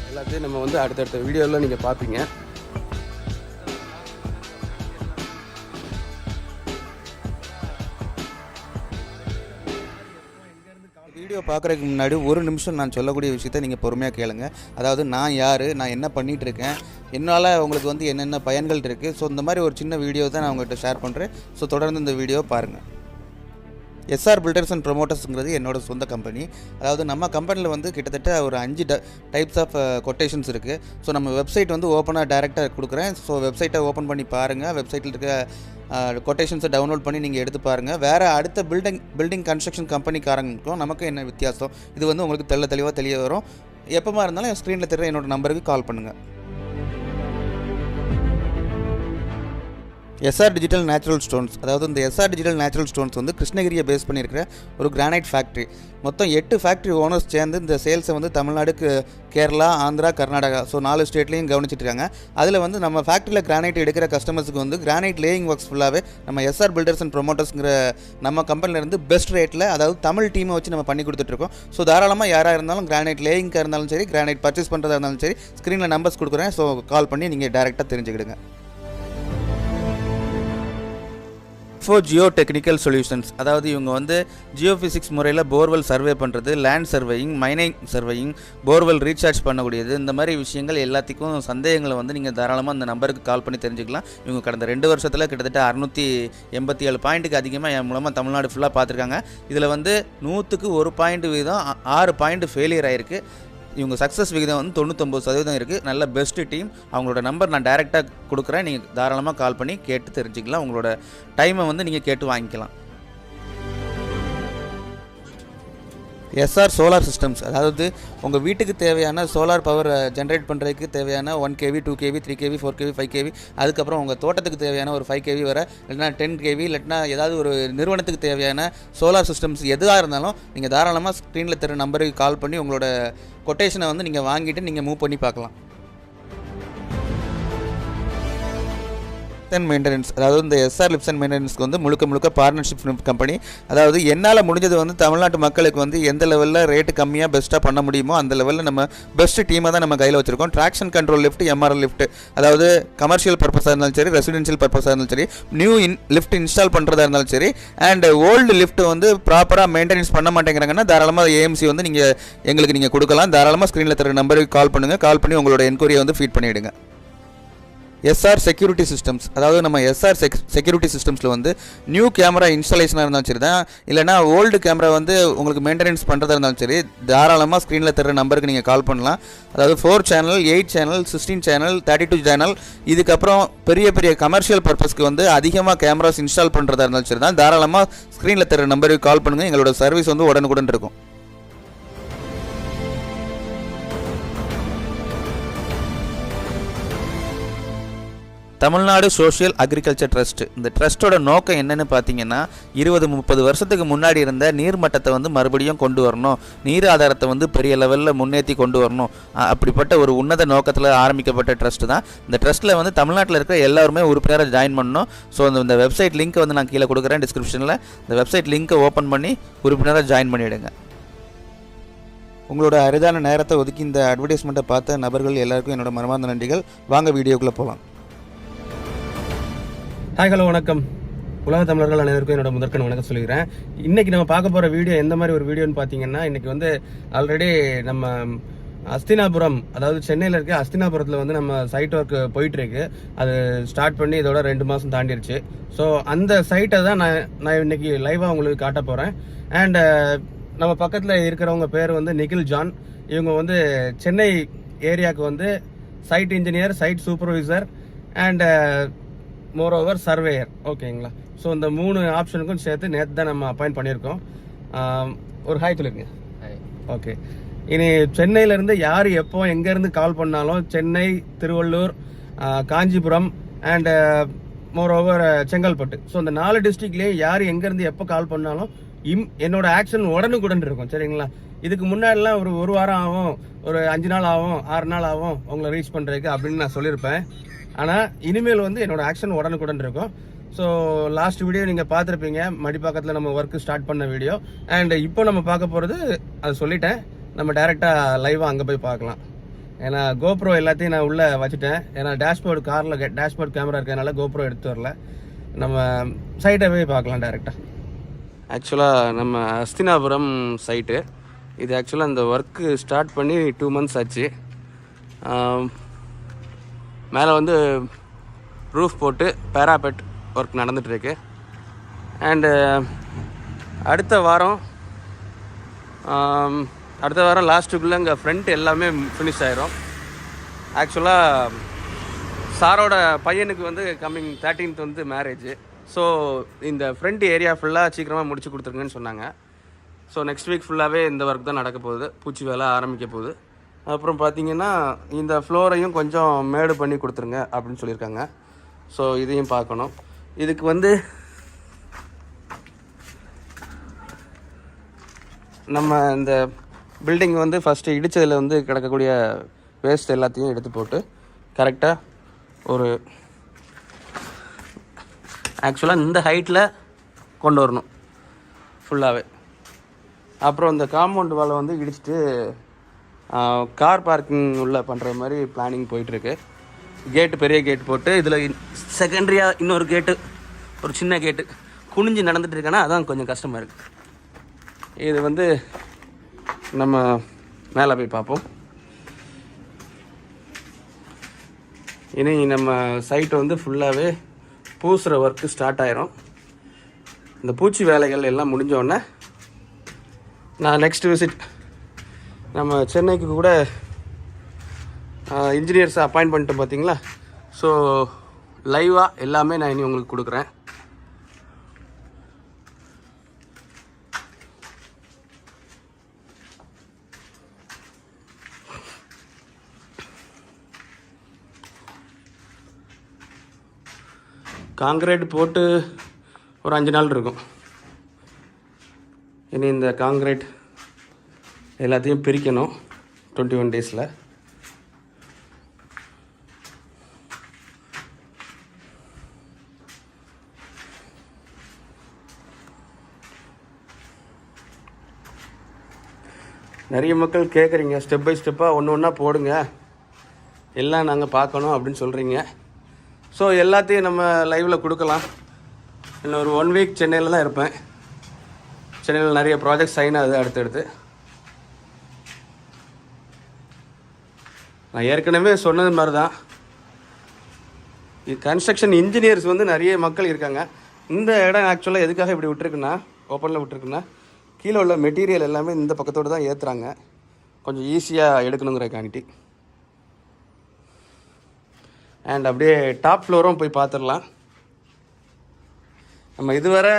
எல்லாத்தையும் நம்ம வந்து அடுத்தடுத்த வீடியோவில் நீங்கள் பார்ப்பீங்க. வீடியோ பார்க்குறதுக்கு முன்னாடி ஒரு நிமிஷம் நான் சொல்லக்கூடிய விஷயத்த நீங்கள் பொறுமையாக கேளுங்க. அதாவது நான் யார், நான் என்ன பண்ணிகிட்ருக்கேன், என்னால் உங்களுக்கு வந்து என்னென்ன பயன்கள் இருக்குது. ஸோ இந்த மாதிரி ஒரு சின்ன வீடியோ தான் நான் உங்கள்கிட்ட ஷேர் பண்ணுறேன். ஸோ தொடர்ந்து இந்த வீடியோ பாருங்கள். எஸ்ஆர் பில்டர்ஸ் அண்ட் ப்ரொமோட்டர்ஸுங்கிறது என்னோடய சொந்த கம்பெனி. அதாவது நம்ம கம்பெனியில் வந்து கிட்டத்தட்ட ஒரு 5 டைப்ஸ் ஆஃப் கொட்டேஷன்ஸ் இருக்குது. ஸோ நம்ம வெப்சைட் வந்து ஓப்பனாக டைரெக்டாக கொடுக்குறேன். ஸோ வெப்சைட்டை ஓப்பன் பண்ணி பாருங்கள். வெப்சைட்டில் இருக்க கொட்டேஷன்ஸை டவுன்லோட் பண்ணி நீங்கள் எடுத்து பாருங்கள். வேறு அடுத்த பில்டிங் கன்ஸ்ட்ரக்ஷன் கம்பெனிக்காரங்களுக்கும் நமக்கு என்ன வித்தியாசம், இது வந்து உங்களுக்கு தெளிவாக தெரிய வரும். எப்போமா இருந்தாலும் என் ஸ்க்ரீனில் தெரிகிற என்னோடய நம்பருக்கு கால் பண்ணுங்கள். எஸ்ஆர் டிஜிட்டல் நேச்சுரல் ஸ்டோன்ஸ், அதாவது இந்த எஸ்ஆர் டிஜிட்டல் நேச்சுரல் ஸ்டோன்ஸ் வந்து கிருஷ்ணகிரியை பேஸ் பண்ணியிருக்கிற ஒரு கிரானைட் ஃபேக்ட்ரி. மொத்தம் 8 ஃபேக்ட்ரி ஓனர்ஸ் சேர்ந்து இந்த சேல்ஸை வந்து தமிழ்நாடு, கேரளா, ஆந்திரா, கர்நாடகா, ஸோ 4 ஸ்டேட்லேயும் கவனிச்சிட்டு இருக்காங்க. அதில் வந்து நம்ம ஃபேக்ட்ரியில் கிரானைட் எடுக்கிற கஸ்டமர்ஸுக்கு வந்து கிரானைட் லேயிங் ஒர்க்ஸ் ஃபுல்லாகவே நம்ம எஸ்ஆர் பில்டர்ஸ் அண்ட் ப்ரொமோட்டர்ஸுங்கிற நம்ம கம்பெனிலேருந்து பெஸ்ட் ரேட்டில், அதாவது தமிழ் டீமை வச்சு நம்ம பண்ணி கொடுத்துட்ருக்கோம். ஸோ தாராளமாக யாராக இருந்தாலும் கிரானைட் லேயிங்காக இருந்தாலும் சரி, கிரானைட் பர்ச்சேஸ் பண்ணுறதா இருந்தாலும் சரி, ஸ்க்ரீனில் நம்பர்ஸ் கொடுக்குறேன். ஸோ கால் பண்ணி நீங்கள் டேரெக்டாக தெரிஞ்சுக்கிடுங்க. ஜியோ டெக்னிக்கல் சொல்யூஷன்ஸ், அதாவது இவங்க வந்து ஜியோஃபிசிக்ஸ் முறையில் போர்வெல் சர்வே பண்ணுறது, land surveying, mining surveying, borewell recharge பண்ணக்கூடியது, இந்த மாதிரி விஷயங்கள் எல்லாத்துக்கும் சந்தேகங்களை வந்து நீங்கள் தாராளமாக அந்த நம்பருக்கு கால் பண்ணி தெரிஞ்சுக்கலாம். இவங்க கடந்த 2 வருஷத்தில் கிட்டத்தட்ட 687 பாயிண்ட்டுக்கு அதிகமாக என் மூலமாக தமிழ்நாடு ஃபுல்லாக பார்த்துருக்காங்க. இதில் வந்து 100க்கு 1 பாயிண்ட் வீதம் 6 பாயிண்ட் ஃபெயிலியர் ஆகிருக்கு. இவங்க சக்ஸஸ் விகிதம் வந்து 99% இருக்குது. நல்ல பெஸ்ட்டு டீம். அவங்களோட நம்பர் நான் டைரெக்டாக கொடுக்குறேன். நீங்கள் தாராளமாக கால் பண்ணி கேட்டு தெரிஞ்சுக்கலாம். உங்களோட டைமை வந்து நீங்கள் கேட்டு வாங்கிக்கலாம். எஸ்ஆர் சோலார் சிஸ்டம்ஸ், அதாவது உங்கள் வீட்டுக்கு தேவையான சோலார் பவர் ஜென்ரேட் பண்ணுறதுக்கு தேவையான 1 kV, 2 kV, 3 kV, 4 kV, 5 kV, அதுக்கப்புறம் உங்கள் தோட்டத்துக்கு தேவையான ஒரு 5 kV வர, இல்லைனா 10 kV, இல்லைனா ஏதாவது ஒரு நிறுவனத்துக்கு தேவையான சோலார் சிஸ்டம்ஸ் எதுவாக இருந்தாலும் நீங்கள் தாராளமாக ஸ்க்ரீனில் தர நம்பருக்கு கால் பண்ணி உங்களோட கொட்டேஷனை வந்து நீங்கள் வாங்கிட்டு நீங்கள் மூவ் பண்ணி பார்க்கலாம். லிப்ஸ் அண்ட் மெயின்டெனன்ஸ், அதாவது இந்த எஸ்ஆர் லிப்ஸ் அண்ட் மெயின்டெனன்ஸ்க்கு வந்து முழுக்க பார்ட்னர்ஷிப் கம்பெனி. அதாவது என்னால் முடிஞ்சது வந்து தமிழ்நாட்டு மக்களுக்கு வந்து எந்த லெவலில் ரேட்டு கம்மியாக பெஸ்ட்டாக பண்ண முடியுமோ அந்த லெவலில் நம்ம பெஸ்ட் டீமாக தான் நம்ம கையில் வச்சுருக்கோம். Traction control lift, MRL lift, அதாவது கமர்ஷியல் பர்பஸாக இருந்தாலும் சரி, ரெசிடென்ஷியல் பர்பஸாக இருந்தாலும் சரி, நியூ லிஃப்ட் இன்ஸ்டால் பண்ணுறதா இருந்தாலும் சரி, அண்ட் ஓல்டு லிஃப்ட் வந்து ப்ராப்பராக மெயின்டெனன்ஸ் பண்ண மாட்டேங்கிறாங்கன்னா தாராளமாக ஏஎம்சி வந்து எங்களுக்கு நீங்கள் கொடுக்கலாம். தாராளமாக ஸ்க்ரீனில் தர நம்பருக்கு கால் பண்ணுங்கள். கால் பண்ணி உங்களோட என்கொயரியை வந்து ஃபீட் பண்ணிவிடுங்க. எஸ்ஆர் செக்யூரிட்டி சிஸ்டம்ஸ், அதாவது நம்ம எஸ்ஆர் செக்யூரிட்டி சிஸ்டம்ஸில் வந்து நியூ கேமரா இன்ஸ்டாலேஷனாக இருந்தாலும் சரி தான், இல்லைனா ஓல்டு கேமரா வந்து உங்களுக்கு மெயின்டெனன்ஸ் பண்ணுறதா இருந்தாலும் சரி, தாராளமாக ஸ்க்ரீனில் தர நம்பருக்கு நீங்கள் கால் பண்ணலாம். அதாவது 4 சேனல், 8 சேனல், 16 சேனல், 32 சேனல், இதுக்கப்புறம் பெரிய கமர்ஷியல் பர்பஸ்க்கு வந்து அதிகமாக கேமராஸ் இன்ஸ்டால் பண்ணுறதா இருந்தாலும் சரி தான், தாராளமாக ஸ்க்ரீனில் தர நம்பருக்கு கால் பண்ணுங்கள். எங்களோட சர்வீஸ் வந்து உடனுக்குடன் இருக்கும். தமிழ்நாடு சோஷியல் அக்ரிகல்ச்சர் ட்ரஸ்ட், இந்த ட்ரஸ்ட்டோட நோக்கம் என்னென்னு பார்த்தீங்கன்னா, 20-30 வருஷத்துக்கு முன்னாடி இருந்த நீர்மட்டத்தை வந்து மறுபடியும் கொண்டு வரணும், நீர் ஆதாரத்தை வந்து பெரிய லெவலில் முன்னேற்றி கொண்டு வரணும், அப்படிப்பட்ட ஒரு உன்னத நோக்கத்தில் ஆரம்பிக்கப்பட்ட ட்ரஸ்ட் தான். இந்த ட்ரஸ்ட்டில் வந்து தமிழ்நாட்டில் இருக்கிற எல்லாருமே உறுப்பினராக ஜாயின் பண்ணணும். ஸோ இந்த வெப்சைட் லிங்க்கை வந்து நான் கீழே கொடுக்குறேன் டிஸ்கிரிப்ஷனில். இந்த வெப்சைட் லிங்க்கை ஓப்பன் பண்ணி உறுப்பினராக ஜாயின் பண்ணிவிடுங்க. உங்களோட அரிதான நேரத்தை ஒதுக்கி இந்த அட்வர்டைஸ்மெண்ட்டை பார்த்த நபர்கள் எல்லாருக்கும் என்னோட மனமார்ந்த நன்றிகள். வாங்க வீடியோக்குள்ளே போகலாம். ஹாய், ஹலோ, வணக்கம். உலக தமிழர்கள் அனைவருக்கும் என்னோட முதற்கண் வணக்கம் சொல்லிக்கிறேன். இன்னைக்கு நம்ம பார்க்க போகிற வீடியோ எந்த மாதிரி ஒரு வீடியோன்னு பார்த்தீங்கன்னா, இன்னைக்கு வந்து ஆல்ரெடி நம்ம அஸ்தினாபுரம், அதாவது சென்னையில் இருக்க அஸ்தினாபுரத்தில் வந்து நம்ம சைட் ஒர்க் போயிட்டு இருக்கு. அது ஸ்டார்ட் பண்ணி இதோட 2 மாதம் தாண்டிடுச்சு. ஸோ அந்த சைட்டை தான் நான் இன்னைக்கு லைவாக உங்களுக்கு காட்ட போகிறேன். அண்ட் நம்ம பக்கத்தில் இருக்கிறவங்க பேர் வந்து நிகில் ஜான். இவங்க வந்து சென்னை ஏரியாவுக்கு வந்து site engineer, side supervisor and moreover surveyor. ஓகேங்களா? ஸோ இந்த 3 ஆப்ஷனுக்கும் சேர்த்து நேற்று தான் நம்ம அப்பாயிண்ட் பண்ணியிருக்கோம். ஒரு ஹாய் சொல்லிருங்க. ஓகே. இனி சென்னையிலேருந்து யார் எப்போ எங்கேருந்து கால் பண்ணாலும், Chennai, Tiruvallur, Kanchipuram and moreover Chengalpattu, so இந்த 4 டிஸ்ட்ரிக்ட்லேயே யார் எங்கேருந்து எப்போ கால் பண்ணாலும் என்னோட ஆக்ஷன் உடனுக்குடன் இருக்கும். சரிங்களா? இதுக்கு முன்னாடிலாம் ஒரு வாரம் ஆகும், ஒரு 5 நாள் ஆகும், 6 நாள் ஆகும் உங்களை ரீச் பண்ணுறதுக்கு அப்படின்னு நான் சொல்லியிருப்பேன். ஆனால் இனிமேல் வந்து என்னோட ஆக்ஷன் உடனுக்குடன் இருக்கும். ஸோ லாஸ்ட் வீடியோ நீங்கள் பார்த்துருப்பீங்க, மடிப்பாக்கத்தில் நம்ம ஒர்க்கு ஸ்டார்ட் பண்ண வீடியோ. அண்ட் இப்போ நம்ம பார்க்க போகிறது, அது சொல்லிட்டேன், நம்ம டைரெக்டாக லைவாக அங்கே போய் பார்க்கலாம். ஏன்னா கோப்ரோ எல்லாத்தையும் நான் உள்ளே வச்சுட்டேன். ஏன்னா டேஷ்போர்டு காரில் டேஷ்போர்ட் கேமரா இருக்கிறதுனால கோப்ரோ எடுத்து வரல. நம்ம சைட்டை போய் பார்க்கலாம் டேரெக்டாக. ஆக்சுவலாக நம்ம அஸ்தினாபுரம் சைட்டு இது. ஆக்சுவலாக இந்த ஒர்க்கு ஸ்டார்ட் பண்ணி 2 months ஆச்சு. மேலே வந்து ரூஃப் போட்டு பேராபெட் ஒர்க் நடந்துகிட்ருக்கு. அண்டு அடுத்த வாரம் லாஸ்ட்டுக்குள்ளே இங்கே ஃப்ரண்ட் எல்லாமே ஃபினிஷ் ஆயிரும். ஆக்சுவலாக சாரோட பையனுக்கு வந்து கம்மிங் 13th வந்து மேரேஜ். ஸோ இந்த ஃப்ரண்ட் ஏரியா ஃபுல்லாக சீக்கிரமாக முடிச்சு கொடுத்துருங்கன்னு சொன்னாங்க. ஸோ நெக்ஸ்ட் வீக் ஃபுல்லாகவே இந்த ஒர்க் தான் நடக்க போகுது. பூச்சி வேலை ஆரம்பிக்க போகுது. அப்புறம் பார்த்திங்கன்னா இந்த ஃப்ளோரையும் கொஞ்சம் மேடு பண்ணி கொடுத்துருங்க அப்படின்னு சொல்லியிருக்காங்க. ஸோ இதையும் பார்க்கணும். இதுக்கு வந்து நம்ம இந்த பில்டிங் வந்து ஃபஸ்ட்டு இடித்ததில் வந்து கிடக்கக்கூடிய வேஸ்ட் எல்லாத்தையும் எடுத்து போட்டு கரெக்டாக ஒரு ஆக்சுவலாக இந்த ஹைட்டில் கொண்டு வரணும் ஃபுல்லாகவே. அப்புறம் இந்த காம்பவுண்ட் வாலை வந்து இடிச்சிட்டு கார் பார்க்கிங் உள்ளே பண்ணுற மாதிரி பிளானிங் போயிட்டுருக்கு. கேட்டு பெரிய கேட் போட்டு இதில் செகண்டரியாக இன்னொரு கேட்டு, ஒரு சின்ன கேட்டு குனிஞ்சு நடந்துட்டு இருக்கேன்னா அதான் கொஞ்சம் கஷ்டமாக இருக்குது. இது வந்து நம்ம மேலே போய் பார்ப்போம். இனி நம்ம சைட்டை வந்து ஃபுல்லாகவே பூசுகிற ஒர்க்கு ஸ்டார்ட் ஆயிரும். இந்த பூச்சி வேலைகள் எல்லாம் முடிஞ்சோடனே நான் நெக்ஸ்ட் விசிட் நம்ம சென்னைக்கு கூட இன்ஜினியர்ஸை அப்பாயிண்ட் பண்ணிட்டேன் பார்த்தீங்களா. ஸோ லைவாக எல்லாமே நான் இனி உங்களுக்கு கொடுக்குறேன். காங்கிரீட் போட்டு ஒரு 5 நாள் இருக்கும். இனி இந்த காங்கிரீட் எல்லாத்தையும் பிரிக்கணும் 21 days. நிறைய மக்கள் கேட்குறீங்க, ஸ்டெப் பை ஸ்டெப்பாக ஒன்று ஒன்றா போடுங்க, எல்லாம் நாங்கள் பார்க்கணும் அப்படின்னு சொல்கிறீங்க. ஸோ எல்லாத்தையும் நம்ம லைவில் கொடுக்கலாம். இன்னும் ஒரு 1 week சென்னையில் தான் இருப்பேன். சென்னையில் நிறைய ப்ராஜெக்ட் சைன் ஆகுது அடுத்தடுத்து. நான் ஏற்கனவே சொன்னது மாதிரி தான், கன்ஸ்ட்ரக்ஷன் இன்ஜினியர்ஸ் வந்து நிறைய மக்கள் இருக்காங்க. இந்த இடம் ஆக்சுவலாக எதுக்காக இப்படி விட்டுருக்குன்னா, ஓப்பனில் விட்டுருக்குன்னா, கீழே உள்ள மெட்டீரியல் எல்லாமே இந்த பக்கத்தோடு தான் ஏற்றுறாங்க, கொஞ்சம் ஈஸியாக எடுக்கணுங்கிறக்காண்டி. அண்ட் அப்படியே டாப் ஃப்ளோரும் போய் பார்த்துடலாம். நம்ம இதுவரை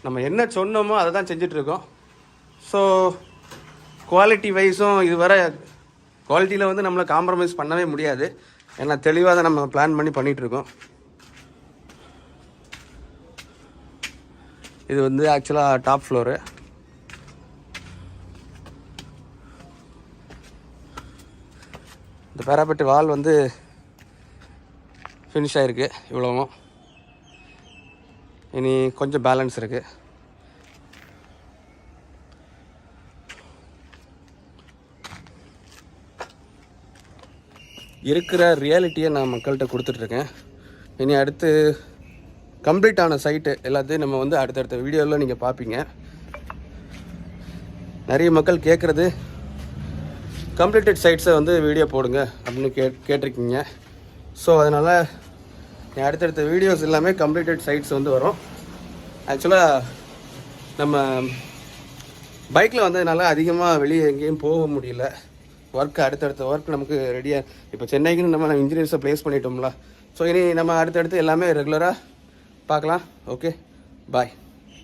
நம்ம என்ன சொன்னோமோ அதை தான் செஞ்சிட்ருக்கோம். ஸோ குவாலிட்டி வைஸும் இதுவரை குவாலிட்டியில் வந்து நம்மளை காம்ப்ரமைஸ் பண்ணவே முடியாது. ஏன்னா தெளிவாக தான் நம்ம பிளான் பண்ணி பண்ணிகிட்ருக்கோம். இது வந்து ஆக்சுவலாக டாப் ஃப்ளோரு. இந்த பேராபெட்டு வால் வந்து ஃபினிஷ் ஆகிருக்கு இவ்வளவும். இனி கொஞ்சம் பேலன்ஸ் இருக்குது. இருக்கிற ரியாலிட்டியை நான் மக்கள்கிட்ட கொடுத்துட்ருக்கேன். இனி அடுத்து கம்ப்ளீட்டான சைட்டு எல்லாத்தையும் நம்ம வந்து அடுத்தடுத்த வீடியோவில் நீங்கள் பார்ப்பீங்க. நிறைய மக்கள் கேட்குறது கம்ப்ளீட்டட் சைட்ஸை வந்து வீடியோ போடுங்க அப்படின்னு கேட்டிருக்கீங்க. ஸோ அதனால் அடுத்தடுத்த வீடியோஸ் எல்லாமே கம்ப்ளீட்டட் சைட்ஸ் வந்து வரும். ஆக்சுவலாக நம்ம பைக்கில் வந்ததுனால அதிகமாக வெளியே எங்கேயும் போக முடியல. அடுத்தடுத்த ஒர்க் நமக்கு ரெடியாக இப்போ சென்னைக்குன்னு நம்ம இன்ஜினியர்ஸை ப்ளேஸ் பண்ணிட்டோம்ல. ஸோ இனி நம்ம அடுத்தடுத்து எல்லாமே ரெகுலராக பார்க்கலாம். ஓகே, பாய்.